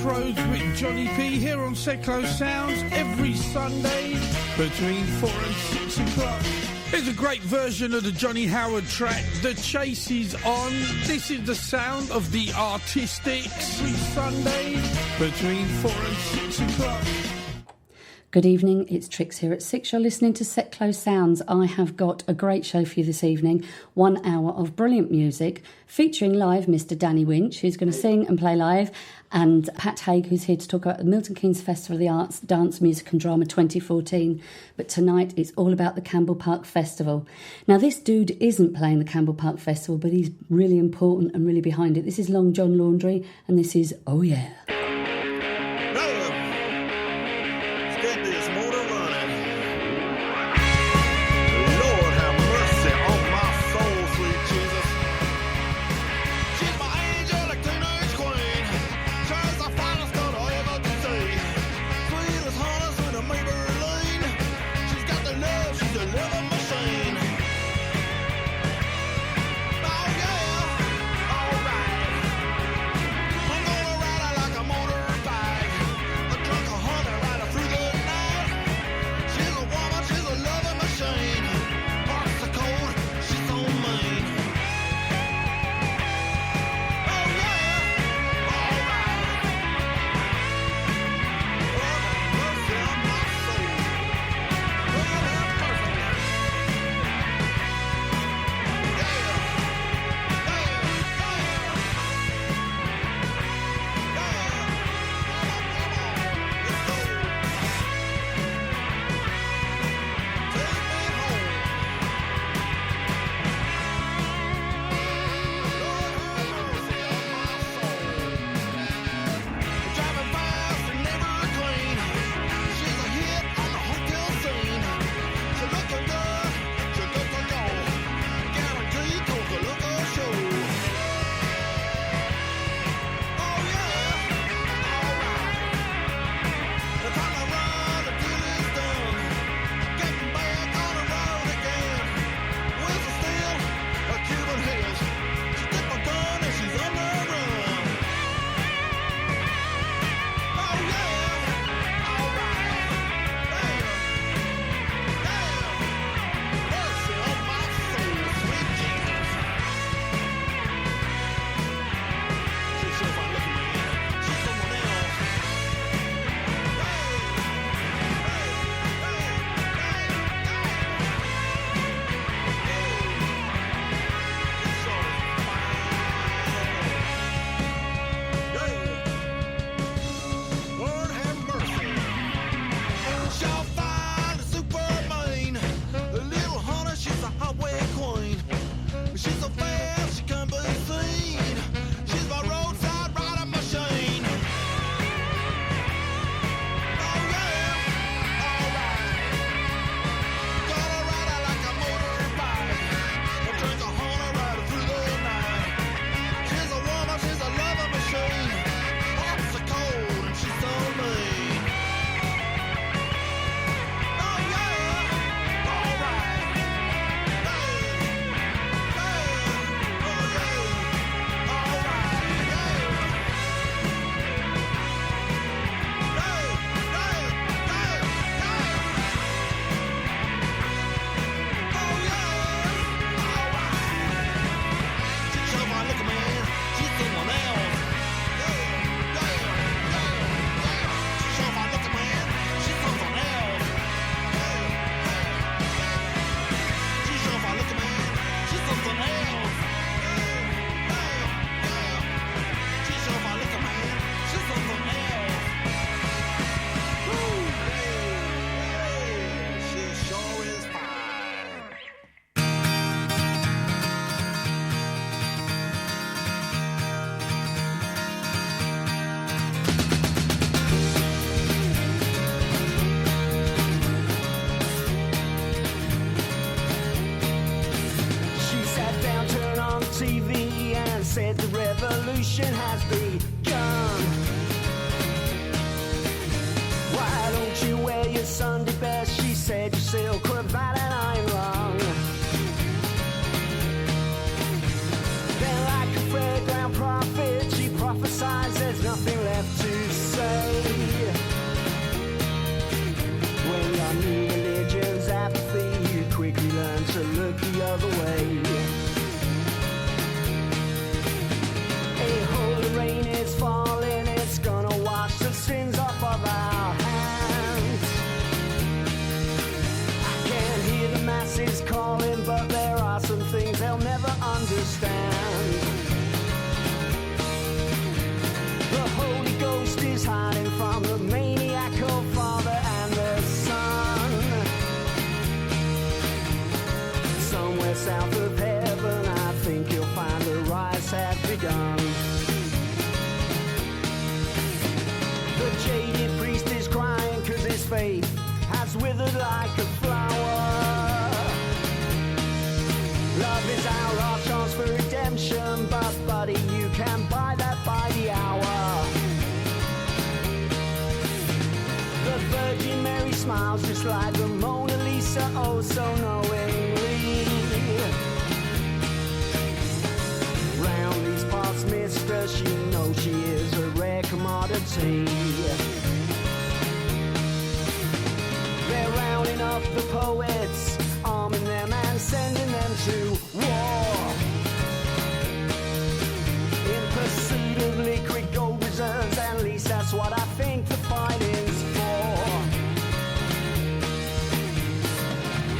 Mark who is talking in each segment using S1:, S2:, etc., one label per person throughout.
S1: Crossroads with Johnny P here on Seclo Sounds every Sunday between 4 and 6 o'clock. Here's a great version of the Johnny Howard track, The Chase Is On. This is the sound of the Artistics every Sunday between 4 and 6 o'clock.
S2: Good evening, it's Trix here at 6. You're listening to Seclo Sounds. I have got a great show for you this evening. 1 hour of brilliant music featuring live Mr. Danny Winch, who's going to sing and play live, and Pat Haig, who's here to talk about the Milton Keynes Festival of the Arts, Dance, Music and Drama 2014. But tonight it's all about the Campbell Park Festival. Now this dude isn't playing the Campbell Park Festival, but he's really important and really behind it. This is Long John Laundry and this is Oh Yeah.
S3: I'm gonna ride her like I'm on voice is calling, but there are some things they'll never understand. The Holy Ghost is hiding from the maniacal Father and the Son. Somewhere south of heaven, I think you'll find the rise had begun. The jaded priest is crying 'cause his faith has withered like a flower. Love is our last chance for redemption, but buddy, you can buy that by the hour. The Virgin Mary smiles just like the Mona Lisa, oh so knowingly. Round these parts, mistress, she knows she is a rare commodity. They're rounding up the poets, arming them and sending them to war. In pursuit of liquid gold reserves, at least that's what I think the fighting's for.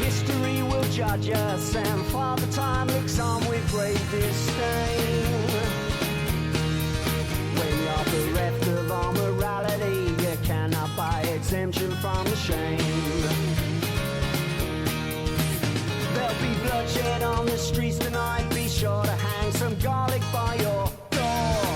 S3: History will judge us, and Father Time looks on with great disdain. When you're bereft of our morality, you cannot buy exemption from the shame. There'll be bloodshed on the streets tonight, be sure to hang some garlic by your door.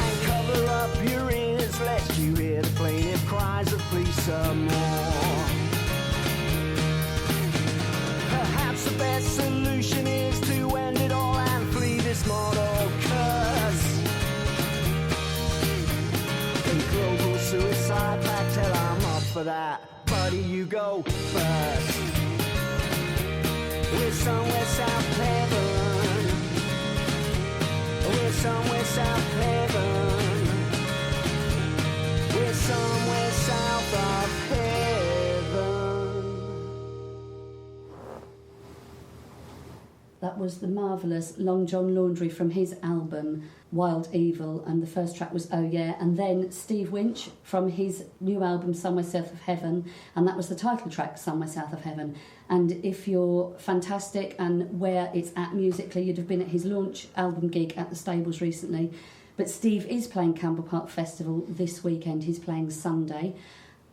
S3: And cover up your ears lest you hear the plaintive cries of please some more. Perhaps the best solution is to end it all and flee this mortal curse. The global suicide pact, hell I'm up for that. Buddy, you go first. We're somewhere south of heaven. We're somewhere south of heaven. We're somewhere south of heaven.
S2: That was the marvellous Long John Laundry from his album Wild Evil, and the first track was Oh Yeah, and then Steve Winch from his new album Somewhere South of Heaven, and that was the title track, Somewhere South of Heaven. And if you're fantastic and where it's at musically, you'd have been at his launch album gig at the Stables recently. But Steve is playing Campbell Park Festival this weekend. He's playing Sunday,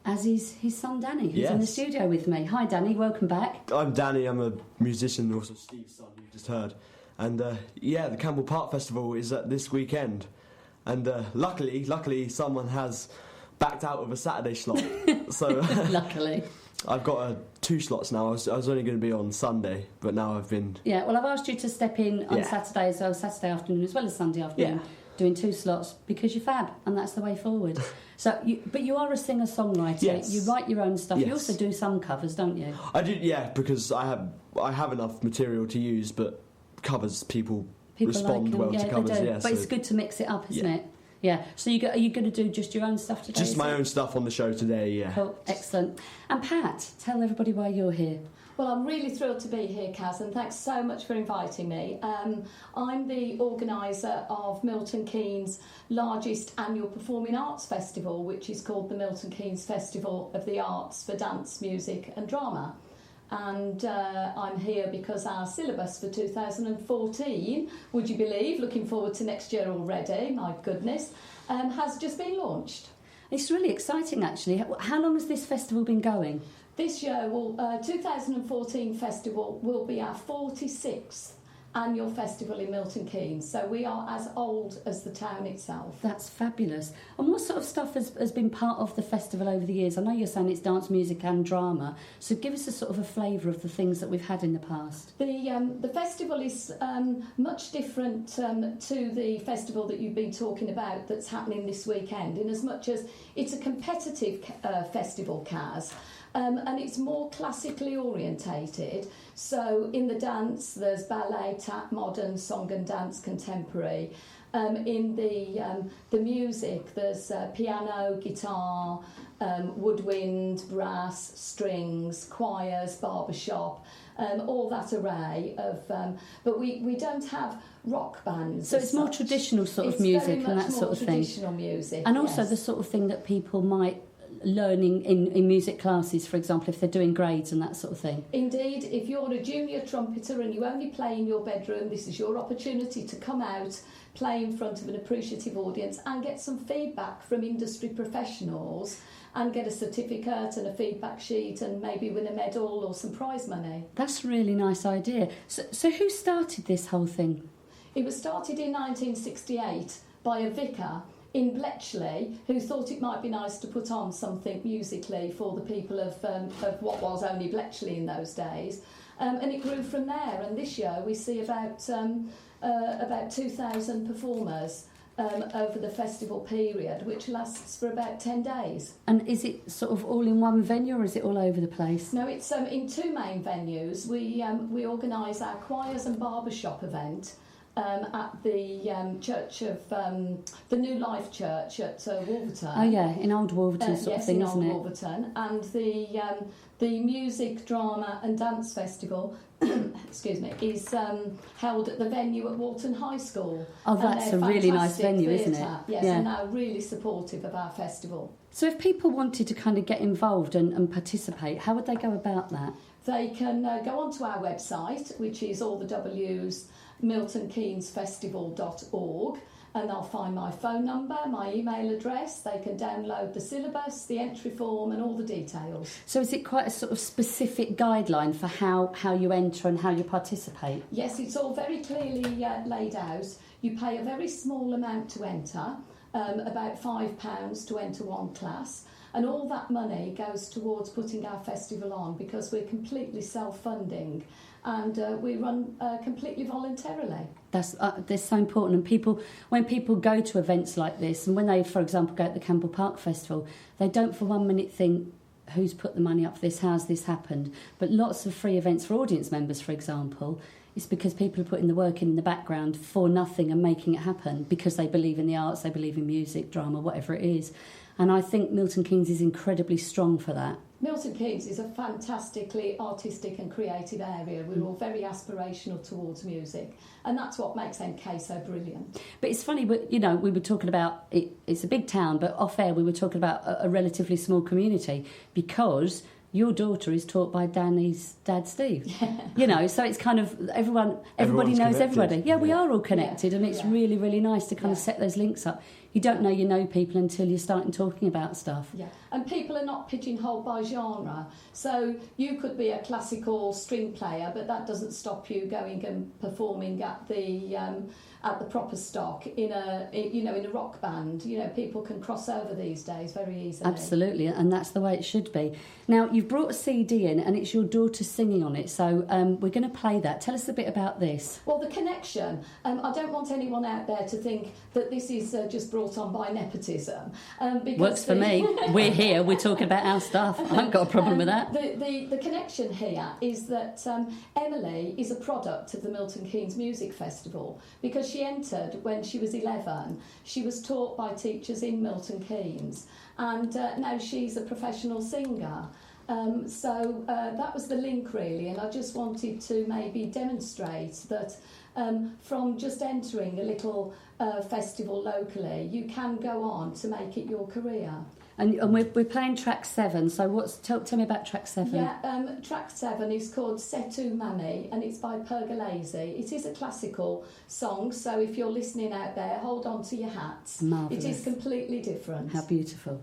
S2: as is his son Danny, who's in the studio with me. Hi Danny, welcome back.
S4: I'm Danny, I'm a musician, also Steve's son, you just heard. And the Campbell Park Festival is this weekend. And luckily someone has backed out of a Saturday slot. So
S2: Luckily.
S4: I've got 2 slots now. I was only going to be on Sunday, but now I've been...
S2: Yeah, well I've asked you to step in on Saturday as well, Saturday afternoon as well as Sunday afternoon. Yeah. Doing 2 slots because you're fab, and that's the way forward. So, but you are a singer-songwriter.
S4: Yes.
S2: You write your own stuff.
S4: Yes.
S2: You also do some covers, don't you?
S4: I do, yeah, because I have enough material to use, but covers people respond
S2: like
S4: well to covers.
S2: They do.
S4: Yeah,
S2: but
S4: so
S2: it's good to mix it up, isn't it? Yeah. So are you going to do just your own stuff today?
S4: Just my own stuff on the show today. Yeah.
S2: Cool. Excellent. And Pat, tell everybody why you're here.
S5: Well, I'm really thrilled to be here, Kaz, and thanks so much for inviting me. I'm the organiser of Milton Keynes' largest annual performing arts festival, which is called the Milton Keynes Festival of the Arts for Dance, Music and Drama. And I'm here because our syllabus for 2014, would you believe, looking forward to next year already, my goodness, has just been launched.
S2: It's really exciting, actually. How long has this festival been going?
S5: This year, 2014 festival will be our 46th annual festival in Milton Keynes, so we are as old as the town itself.
S2: That's fabulous. And what sort of stuff has been part of the festival over the years? I know you're saying it's dance, music and drama, so give us a sort of a flavour of the things that we've had in the past.
S5: The festival is much different to the festival that you've been talking about that's happening this weekend, in as much as it's a competitive festival, Kaz. And it's more classically orientated. So in the dance, there's ballet, tap, modern, song and dance, contemporary. In the music, there's piano, guitar, woodwind, brass, strings, choirs, barbershop, all that array of. But we don't have rock bands.
S2: So it's more traditional sort of music and that sort of thing.
S5: Traditional music,
S2: and also the sort of thing that people might learning in music classes, for example, if they're doing grades and that sort of thing?
S5: Indeed, if you're a junior trumpeter and you only play in your bedroom, this is your opportunity to come out, play in front of an appreciative audience and get some feedback from industry professionals and get a certificate and a feedback sheet and maybe win a medal or some prize money.
S2: That's a really nice idea. So who started this whole thing?
S5: It was started in 1968 by a vicar in Bletchley who thought it might be nice to put on something musically for the people of what was only Bletchley in those days. And it grew from there, and this year we see about 2,000 performers over the festival period, which lasts for about 10 days.
S2: And is it sort of all in one venue, or is it all over the place?
S5: No, it's in two main venues. We organise our choirs and barbershop event at the church of the New Life Church at Wolverton.
S2: Oh yeah, in Old Wolverton sort of thing, isn't it?
S5: Yes, in Old Wolverton, and the music, drama and dance festival excuse me, is held at the venue at Walton High School.
S2: Oh, that's a really nice venue,
S5: theatre,
S2: isn't it?
S5: Yes,
S2: yeah.
S5: and they're really supportive of our festival.
S2: So if people wanted to kind of get involved and participate, how would they go about that?
S5: They can go onto our website, which is all the W's, miltonkeynesfestival.org, and they'll find my phone number, my email address. They can download the syllabus, the entry form and all the details.
S2: So is it quite a sort of specific guideline for how you enter and how you participate?
S5: Yes, it's all very clearly laid out. You pay a very small amount to enter, about £5 to enter one class, and all that money goes towards putting our festival on because we're completely self-funding and we run completely voluntarily. That's
S2: so important. And when people go to events like this, and when they, for example, go to the Campbell Park Festival, they don't for 1 minute think, who's put the money up for this, how's this happened? But lots of free events for audience members, for example, it's because people are putting the work in the background for nothing and making it happen because they believe in the arts, they believe in music, drama, whatever it is. And I think Milton Keynes is incredibly strong for that.
S5: Milton Keynes is a fantastically artistic and creative area. We're all very aspirational towards music, and that's what makes MK so brilliant.
S2: But it's funny, we were talking about, it's a big town, but off air we were talking about a relatively small community because your daughter is taught by Danny's dad, Steve.
S5: Yeah.
S2: So it's kind of everybody
S4: Everyone's
S2: knows
S4: connected.
S2: everybody. Yeah, we are all connected, and it's really, really nice to kind of
S5: Yeah.
S2: set those links up. You don't know you know people until you're starting talking about stuff.
S5: Yeah, and people are not pigeonholed by genre. So you could be a classical string player, but that doesn't stop you going and performing at the proper stock in a rock band. People can cross over these days very easily.
S2: Absolutely, and that's the way it should be. Now, you've brought a CD in, and it's your daughter singing on it, so we're going to play that. Tell us a bit about this.
S5: Well, the connection. I don't want anyone out there to think that this is just brought on by nepotism. Because
S2: Works for me. We're here, we're talking about our stuff. I haven't got a problem with that.
S5: The connection here is that Emily is a product of the Milton Keynes Music Festival because she entered when she was 11. She was taught by teachers in Milton Keynes, and now she's a professional singer. So that was the link really, and I just wanted to maybe demonstrate that from just entering a little festival locally, you can go on to make it your career.
S2: And we're playing track 7, so tell me about track 7.
S5: Yeah, track 7 is called Setu Mami, and it's by Pergolesi. It is a classical song, so if you're listening out there, hold on to your hats.
S2: Marvellous.
S5: It is completely different.
S2: How beautiful.